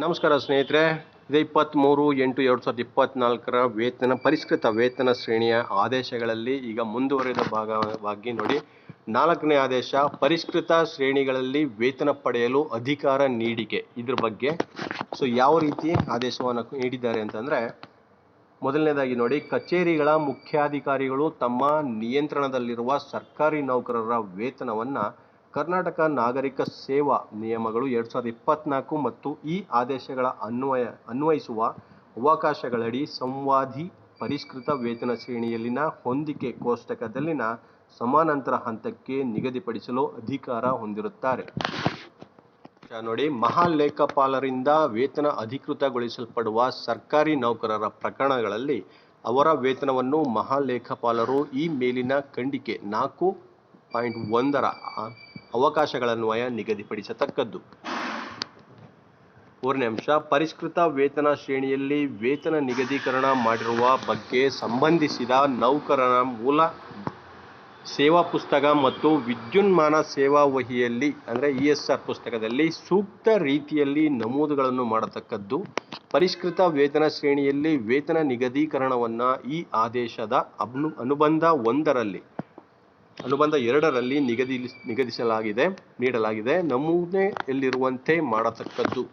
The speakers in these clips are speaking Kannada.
ನಮಸ್ಕಾರ ಸ್ನೇಹಿತರೆ, ಇದು 23/8/2024 ಪರಿಷ್ಕೃತ ವೇತನ ಶ್ರೇಣಿಯ ಆದೇಶಗಳಲ್ಲಿ ಈಗ ಮುಂದುವರೆದ ಭಾಗವಾಗಿ ನೋಡಿ. 4ನೇ ಆದೇಶ, ಪರಿಷ್ಕೃತ ಶ್ರೇಣಿಗಳಲ್ಲಿ ವೇತನ ಪಡೆಯಲು ಅಧಿಕಾರ ನೀಡಿಕೆ. ಇದ್ರ ಬಗ್ಗೆ ಯಾವ ರೀತಿ ಆದೇಶವನ್ನು ನೀಡಿದ್ದಾರೆ ಅಂತಂದ್ರೆ, ಮೊದಲನೇದಾಗಿ ನೋಡಿ, ಕಚೇರಿಗಳ ಮುಖ್ಯಾಧಿಕಾರಿಗಳು ತಮ್ಮ ನಿಯಂತ್ರಣದಲ್ಲಿರುವ ಸರ್ಕಾರಿ ನೌಕರರ ವೇತನವನ್ನ ಕರ್ನಾಟಕ ನಾಗರಿಕ ಸೇವಾ ನಿಯಮಗಳು 2024 ಮತ್ತು ಈ ಆದೇಶಗಳ ಅನ್ವಯಿಸುವ ಅವಕಾಶಗಳಡಿ ಸಂವಾದಿ ಪರಿಷ್ಕೃತ ವೇತನ ಶ್ರೇಣಿಯಲ್ಲಿನ ಹೊಂದಿಕೆ ಕೋಷ್ಟಕದಲ್ಲಿನ ಸಮಾನಾಂತರ ಹಂತಕ್ಕೆ ನಿಗದಿಪಡಿಸಲು ಅಧಿಕಾರ ಹೊಂದಿರುತ್ತಾರೆ. ನೋಡಿ, ಮಹಾಲೇಖಪಾಲರಿಂದ ವೇತನ ಅಧಿಕೃತಗೊಳಿಸಲ್ಪಡುವ ಸರ್ಕಾರಿ ನೌಕರರ ಪ್ರಕರಣಗಳಲ್ಲಿ ಅವರ ವೇತನವನ್ನು ಮಹಾಲೇಖಪಾಲರು ಈ ಮೇಲಿನ ಖಂಡಿಕೆ 4.1ರ ಅವಕಾಶಗಳನ್ವಯ ನಿಗದಿಪಡಿಸತಕ್ಕದ್ದು. 3ನೇ ಅಂಶ, ಪರಿಷ್ಕೃತ ವೇತನ ಶ್ರೇಣಿಯಲ್ಲಿ ವೇತನ ನಿಗದೀಕರಣ ಮಾಡಿರುವ ಬಗ್ಗೆ ಸಂಬಂಧಿಸಿದ ನೌಕರನ ಮೂಲ ಸೇವಾ ಪುಸ್ತಕ ಮತ್ತು ವಿದ್ಯುನ್ಮಾನ ಸೇವಾ ವಹಿಯಲ್ಲಿ ESR ಪುಸ್ತಕದಲ್ಲಿ ಸೂಕ್ತ ರೀತಿಯಲ್ಲಿ ನಮೂದುಗಳನ್ನು ಮಾಡತಕ್ಕದ್ದು. ಪರಿಷ್ಕೃತ ವೇತನ ಶ್ರೇಣಿಯಲ್ಲಿ ವೇತನ ನಿಗದೀಕರಣವನ್ನು ಈ ಆದೇಶದ ಅನುಬಂಧ 2ರಲ್ಲಿ ನೀಡಲಾಗಿದೆ ನಮೂನೆಯಲ್ಲಿರುವಂತೆ ಮಾಡತಕ್ಕದ್ದು.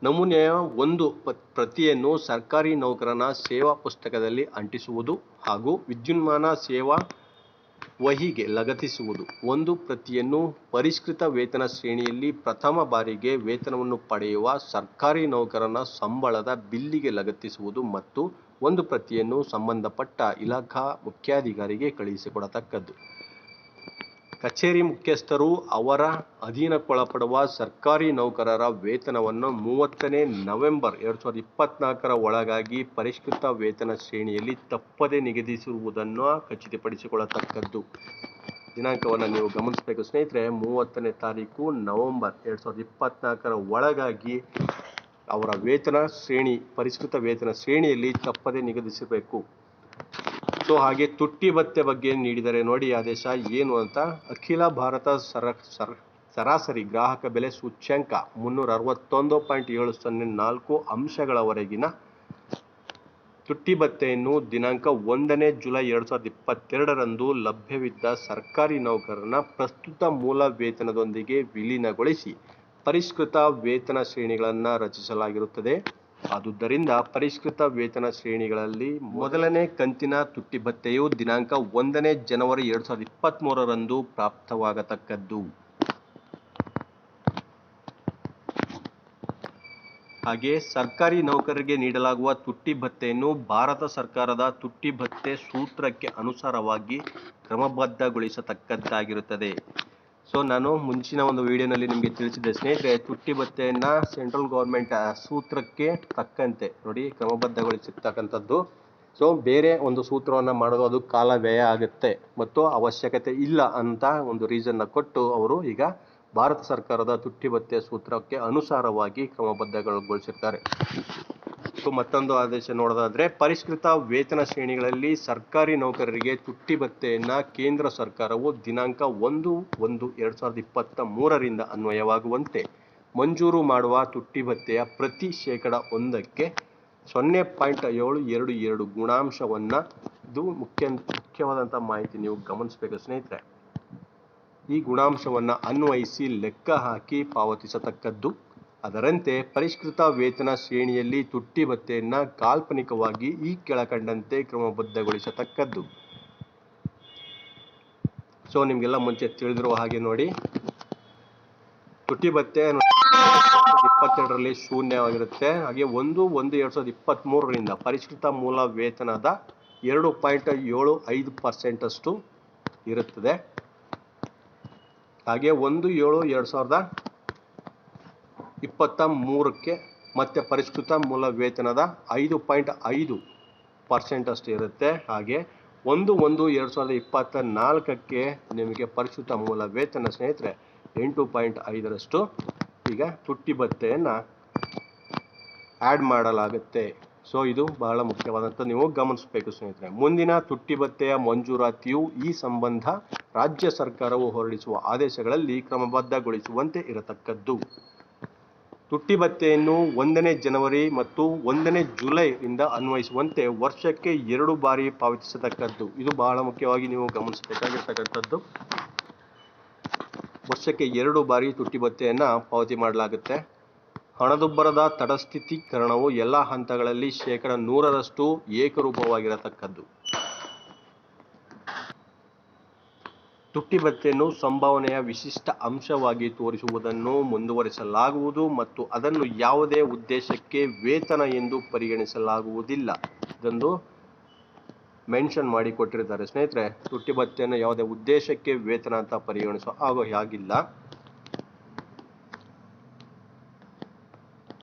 ನಮೂನೆಯ ಒಂದು ಪ್ರತಿಯನ್ನು ಸರ್ಕಾರಿ ನೌಕರನ ಸೇವಾ ಪುಸ್ತಕದಲ್ಲಿ ಅಂಟಿಸುವುದು ಹಾಗೂ ವಿದ್ಯುನ್ಮಾನ ಸೇವಾ ವಹಿಗೆ ಲಗತ್ತಿಸುವುದು. ಒಂದು ಪ್ರತಿಯನ್ನು ಪರಿಷ್ಕೃತ ವೇತನ ಶ್ರೇಣಿಯಲ್ಲಿ ಪ್ರಥಮ ಬಾರಿಗೆ ವೇತನವನ್ನು ಪಡೆಯುವ ಸರ್ಕಾರಿ ನೌಕರನ ಸಂಬಳದ ಬಿಲ್ಲಿಗೆ ಲಗತ್ತಿಸುವುದು ಮತ್ತು ಒಂದು ಪ್ರತಿಯನ್ನು ಸಂಬಂಧಪಟ್ಟ ಇಲಾಖಾ ಮುಖ್ಯಾಧಿಕಾರಿಗೆ ಕಳುಹಿಸಿಕೊಡತಕ್ಕದ್ದು. ಕಚೇರಿ ಮುಖ್ಯಸ್ಥರು ಅವರ ಅಧೀನಕ್ಕೊಳಪಡುವ ಸರ್ಕಾರಿ ನೌಕರರ ವೇತನವನ್ನು 30ನೇ ನವೆಂಬರ್ 2024 ಒಳಗಾಗಿ ಪರಿಷ್ಕೃತ ವೇತನ ಶ್ರೇಣಿಯಲ್ಲಿ ತಪ್ಪದೆ ನಿಗದಿಸಿರುವುದನ್ನು ಖಚಿತಪಡಿಸಿಕೊಳ್ಳತಕ್ಕದ್ದು. ದಿನಾಂಕವನ್ನು ನೀವು ಗಮನಿಸಬೇಕು ಸ್ನೇಹಿತರೆ. 30ನೇ ತಾರೀಕು ನವೆಂಬರ್ 2024 ಒಳಗಾಗಿ ಅವರ ವೇತನ ಶ್ರೇಣಿ ಪರಿಷ್ಕೃತ ವೇತನ ಶ್ರೇಣಿಯಲ್ಲಿ ತಪ್ಪದೆ ನಿಗದಿಸಬೇಕು. ಹಾಗೆ ತುಟ್ಟಿ ಭತ್ಯೆ ಬಗ್ಗೆ ನೀಡಿದರೆ ನೋಡಿ ಆದೇಶ ಏನು ಅಂತ. ಅಖಿಲ ಭಾರತ ಸರಾಸರಿ ಗ್ರಾಹಕ ಬೆಲೆ ಸೂಚ್ಯಂಕ 361.704 ಅಂಶಗಳವರೆಗಿನ ತುಟ್ಟಿ ಭತ್ಯೆಯನ್ನು ದಿನಾಂಕ 1ನೇ ಜುಲೈ 2022ರಂದು ಲಭ್ಯವಿದ್ದ ಸರ್ಕಾರಿ ನೌಕರನ ಪ್ರಸ್ತುತ ಮೂಲ ವೇತನದೊಂದಿಗೆ ವಿಲೀನಗೊಳಿಸಿ ಪರಿಷ್ಕೃತ ವೇತನ ಶ್ರೇಣಿಗಳನ್ನು ರಚಿಸಲಾಗಿರುತ್ತದೆ. ಆದುದರಿಂದ ಪರಿಷ್ಕೃತ ವೇತನ ಶ್ರೇಣಿಗಳಲ್ಲಿ ಮೊದಲನೇ ಕಂತಿನ ತುಟ್ಟಿ ಭತ್ಯೆಯು ದಿನಾಂಕ 1ನೇ ಜನವರಿ 2023ರಂದು ಪ್ರಾಪ್ತವಾಗತಕ್ಕದ್ದು. ಹಾಗೆ ಸರ್ಕಾರಿ ನೌಕರರಿಗೆ ನೀಡಲಾಗುವ ತುಟ್ಟಿ ಭತ್ಯೆಯನ್ನು ಭಾರತ ಸರ್ಕಾರದ ತುಟ್ಟಿ ಭತ್ಯೆ ಸೂತ್ರಕ್ಕೆ ಅನುಸಾರವಾಗಿ ಕ್ರಮಬದ್ಧಗೊಳಿಸತಕ್ಕದ್ದಾಗಿರುತ್ತದೆ. ನಾನು ಮುಂಚಿನ ಒಂದು ವಿಡಿಯೋನಲ್ಲಿ ನಿಮಗೆ ತಿಳಿಸಿದ್ದೆ ಸ್ನೇಹಿತರೆ, ತುಟ್ಟಿ ಭತ್ಯೆಯನ್ನು ಸೆಂಟ್ರಲ್ ಗೌರ್ಮೆಂಟ್ ಸೂತ್ರಕ್ಕೆ ತಕ್ಕಂತೆ ನೋಡಿ ಕ್ರಮಬದ್ಧಗೊಳಿಸಿರ್ತಕ್ಕಂಥದ್ದು. ಬೇರೆ ಒಂದು ಸೂತ್ರವನ್ನು ಮಾಡೋದು ಅದು ಕಾಲ ವ್ಯಯ ಆಗುತ್ತೆ ಮತ್ತು ಅವಶ್ಯಕತೆ ಇಲ್ಲ ಅಂತ ಒಂದು ರೀಸನ್ನ ಕೊಟ್ಟು ಅವರು ಈಗ ಭಾರತ ಸರ್ಕಾರದ ತುಟ್ಟಿ ಭತ್ಯೆ ಸೂತ್ರಕ್ಕೆ ಅನುಸಾರವಾಗಿ ಕ್ರಮಬದ್ಧಗೊಳಿಸಿರ್ತಾರೆ. ಮತ್ತೊಂದು ಆದೇಶ ನೋಡೋದಾದ್ರೆ, ಪರಿಷ್ಕೃತ ವೇತನ ಶ್ರೇಣಿಗಳಲ್ಲಿ ಸರ್ಕಾರಿ ನೌಕರರಿಗೆ ತುಟ್ಟಿ ಭತ್ಯೆಯನ್ನು ಕೇಂದ್ರ ಸರ್ಕಾರವು ದಿನಾಂಕ 1/1/2023ರಿಂದ ಅನ್ವಯವಾಗುವಂತೆ ಮಂಜೂರು ಮಾಡುವ ತುಟ್ಟಿ ಭತ್ಯೆಯ ಪ್ರತಿ ಶೇಕಡ 1ಕ್ಕೆ 0.722 ಗುಣಾಂಶವನ್ನು, ಇದು ಮುಖ್ಯವಾದಂಥ ಮಾಹಿತಿ ನೀವು ಗಮನಿಸಬೇಕು ಸ್ನೇಹಿತರೆ, ಈ ಗುಣಾಂಶವನ್ನು ಅನ್ವಯಿಸಿ ಲೆಕ್ಕ ಹಾಕಿ ಪಾವತಿಸತಕ್ಕದ್ದು. ಅದರಂತೆ ಪರಿಷ್ಕೃತ ವೇತನ ಶ್ರೇಣಿಯಲ್ಲಿ ತುಟ್ಟಿ ಭತ್ಯೆಯನ್ನು ಕಾಲ್ಪನಿಕವಾಗಿ ಈ ಕೆಳಕಂಡಂತೆ ಕ್ರಮಬದ್ಧಗೊಳಿಸತಕ್ಕದ್ದು. ನಿಮಗೆಲ್ಲ ಮುಂಚೆ ತಿಳಿದಿರುವ ಹಾಗೆ ನೋಡಿ, ತುಟ್ಟಿ ಭತ್ಯೆ 2022ರಲ್ಲಿ ಶೂನ್ಯವಾಗಿರುತ್ತೆ. ಹಾಗೆ 1/1/2023ರಿಂದ ಪರಿಷ್ಕೃತ ಮೂಲ ವೇತನದ 2.75% ಅಷ್ಟು ಇರುತ್ತದೆ. ಹಾಗೆ 1/7/2023ಕ್ಕೆ ಮತ್ತೆ ಪರಿಷ್ಕೃತ ಮೂಲ ವೇತನದ 5.5% ಅಷ್ಟು ಇರುತ್ತೆ. ಹಾಗೆ 1/1/2024ಕ್ಕೆ ನಿಮಗೆ ಪರಿಷ್ಕೃತ ಮೂಲ ವೇತನ ಸ್ನೇಹಿತರೆ 8.5ರಷ್ಟು ಈಗ ತುಟ್ಟಿ ಭತ್ಯೆಯನ್ನು ಆ್ಯಡ್ ಮಾಡಲಾಗುತ್ತೆ. ಇದು ಬಹಳ ಮುಖ್ಯವಾದಂಥ ನೀವು ಗಮನಿಸಬೇಕು ಸ್ನೇಹಿತರೆ. ಮುಂದಿನ ತುಟ್ಟಿ ಭತ್ಯೆಯ ಮಂಜೂರಾತಿಯು ಈ ಸಂಬಂಧ ರಾಜ್ಯ ಸರ್ಕಾರವು ಹೊರಡಿಸುವ ಆದೇಶಗಳಲ್ಲಿ ಕ್ರಮಬದ್ಧಗೊಳಿಸುವಂತೆ ಇರತಕ್ಕದ್ದು. ತುಟ್ಟಿ ಭತ್ಯೆಯನ್ನು 1ನೇ ಜನವರಿ ಮತ್ತು 1ನೇ ಜುಲೈ ಇಂದ ಅನ್ವಯಿಸುವಂತೆ ವರ್ಷಕ್ಕೆ 2 ಬಾರಿ ಪಾವತಿಸತಕ್ಕದ್ದು. ಇದು ಬಹಳ ಮುಖ್ಯವಾಗಿ ನೀವು ಗಮನಿಸಬೇಕಾಗಿರ್ತಕ್ಕಂಥದ್ದು. ವರ್ಷಕ್ಕೆ 2 ಬಾರಿ ತುಟ್ಟಿ ಭತ್ಯೆಯನ್ನು ಪಾವತಿ ಮಾಡಲಾಗುತ್ತೆ. ಹಣದುಬ್ಬರದ ತಟಸ್ಥೀಕರಣವು ಎಲ್ಲ ಹಂತಗಳಲ್ಲಿ 100% ಏಕರೂಪವಾಗಿರತಕ್ಕದ್ದು. ತುಟ್ಟಿ ಭತ್ಯೆಯನ್ನು ಸಂಭಾವನೆಯ ವಿಶಿಷ್ಟ ಅಂಶವಾಗಿ ತೋರಿಸುವುದನ್ನು ಮುಂದುವರಿಸಲಾಗುವುದು ಮತ್ತು ಅದನ್ನು ಯಾವುದೇ ಉದ್ದೇಶಕ್ಕೆ ವೇತನ ಎಂದು ಪರಿಗಣಿಸಲಾಗುವುದಿಲ್ಲ. ಇದೊಂದು ಮೆನ್ಷನ್ ಮಾಡಿ ಕೊಟ್ಟಿರ್ತಾರೆ ಸ್ನೇಹಿತರೆ. ತುಟ್ಟಿ ಭತ್ಯೆಯನ್ನು ಯಾವುದೇ ಉದ್ದೇಶಕ್ಕೆ ವೇತನ ಅಂತ ಪರಿಗಣಿಸೋ ಹಾಗಿಲ್ಲ.